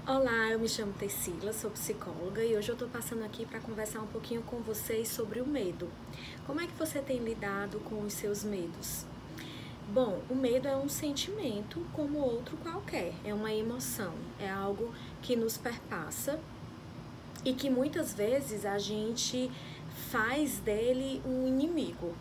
Olá, eu me chamo Tecila, sou psicóloga e hoje eu tô passando aqui para conversar um pouquinho com vocês sobre o medo. Como é que você tem lidado com os seus medos? Bom, o medo é um sentimento como outro qualquer, é uma emoção, é algo que nos perpassa e que muitas vezes a gente faz dele um inimigo.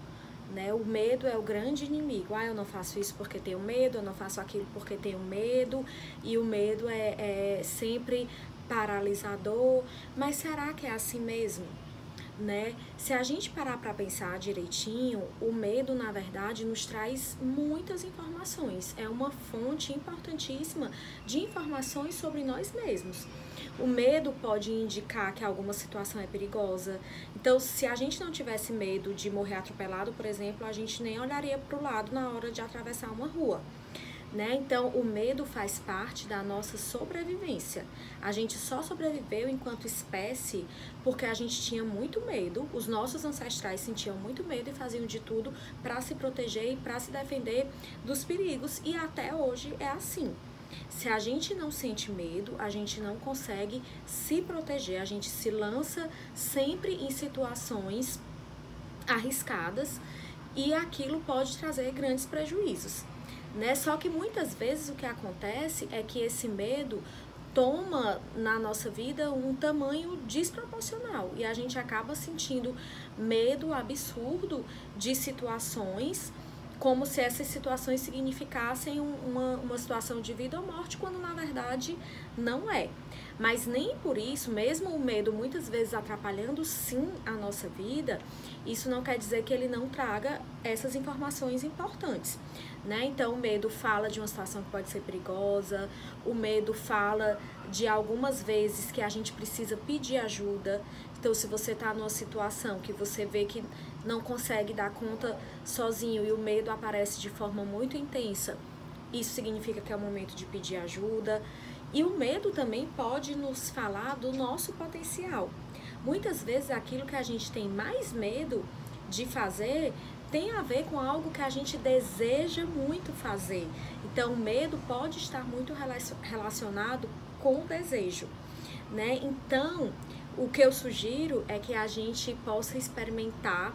Né? O medo é o grande inimigo. Eu não faço isso porque tenho medo, eu não faço aquilo porque tenho medo, e o medo é sempre paralisador. Mas será que é assim mesmo? Né? Se a gente parar para pensar direitinho, o medo, na verdade, nos traz muitas informações. É uma fonte importantíssima de informações sobre nós mesmos. O medo pode indicar que alguma situação é perigosa. Então, se a gente não tivesse medo de morrer atropelado, por exemplo, a gente nem olharia para o lado na hora de atravessar uma rua. Né? Então, o medo faz parte da nossa sobrevivência. A gente só sobreviveu enquanto espécie porque a gente tinha muito medo. Os nossos ancestrais sentiam muito medo e faziam de tudo para se proteger e para se defender dos perigos. E até hoje é assim. Se a gente não sente medo, a gente não consegue se proteger. A gente se lança sempre em situações arriscadas e aquilo pode trazer grandes prejuízos. Né? Só que muitas vezes o que acontece é que esse medo toma na nossa vida um tamanho desproporcional e a gente acaba sentindo medo absurdo de situações, como se essas situações significassem uma situação de vida ou morte, quando na verdade não é. Mas nem por isso, mesmo o medo muitas vezes atrapalhando sim a nossa vida, isso não quer dizer que ele não traga essas informações importantes. Né? Então o medo fala de uma situação que pode ser perigosa, o medo fala de algumas vezes que a gente precisa pedir ajuda. Então, se você está numa situação que você vê que não consegue dar conta sozinho e o medo aparece de forma muito intensa, isso significa que é o momento de pedir ajuda. E o medo também pode nos falar do nosso potencial. Muitas vezes aquilo que a gente tem mais medo de fazer tem a ver com algo que a gente deseja muito fazer. Então, o medo pode estar muito relacionado com o desejo, né? Então, o que eu sugiro é que a gente possa experimentar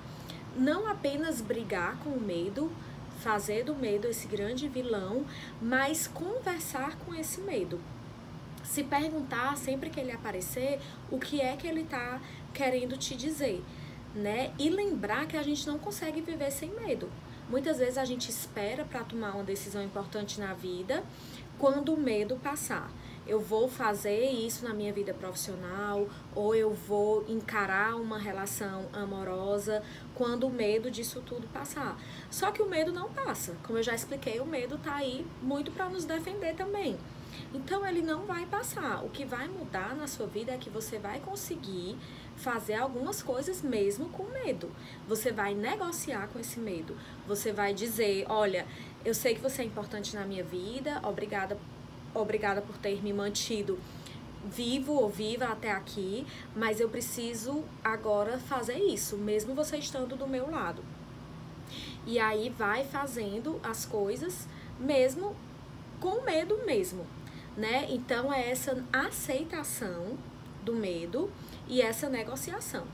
não apenas brigar com o medo, fazer do medo esse grande vilão, mas conversar com esse medo. Se perguntar sempre que ele aparecer o que é que ele está querendo te dizer, né? E lembrar que a gente não consegue viver sem medo. Muitas vezes a gente espera para tomar uma decisão importante na vida quando o medo passar. Eu vou fazer isso na minha vida profissional, ou eu vou encarar uma relação amorosa quando o medo disso tudo passar. Só que o medo não passa. Como eu já expliquei, o medo tá aí muito para nos defender também. Então ele não vai passar. O que vai mudar na sua vida é que você vai conseguir fazer algumas coisas mesmo com medo. Você vai negociar com esse medo. Você vai dizer, olha, eu sei que você é importante na minha vida, obrigada por ter me mantido vivo ou viva até aqui, mas eu preciso agora fazer isso, mesmo você estando do meu lado. E aí vai fazendo as coisas mesmo com medo mesmo, né? Então é essa aceitação do medo e essa negociação.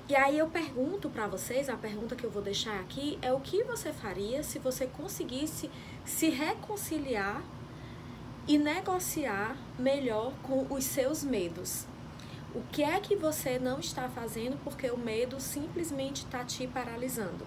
E aí eu pergunto para vocês, a pergunta que eu vou deixar aqui é: o que você faria se você conseguisse se reconciliar e negociar melhor com os seus medos? O que é que você não está fazendo porque o medo simplesmente está te paralisando?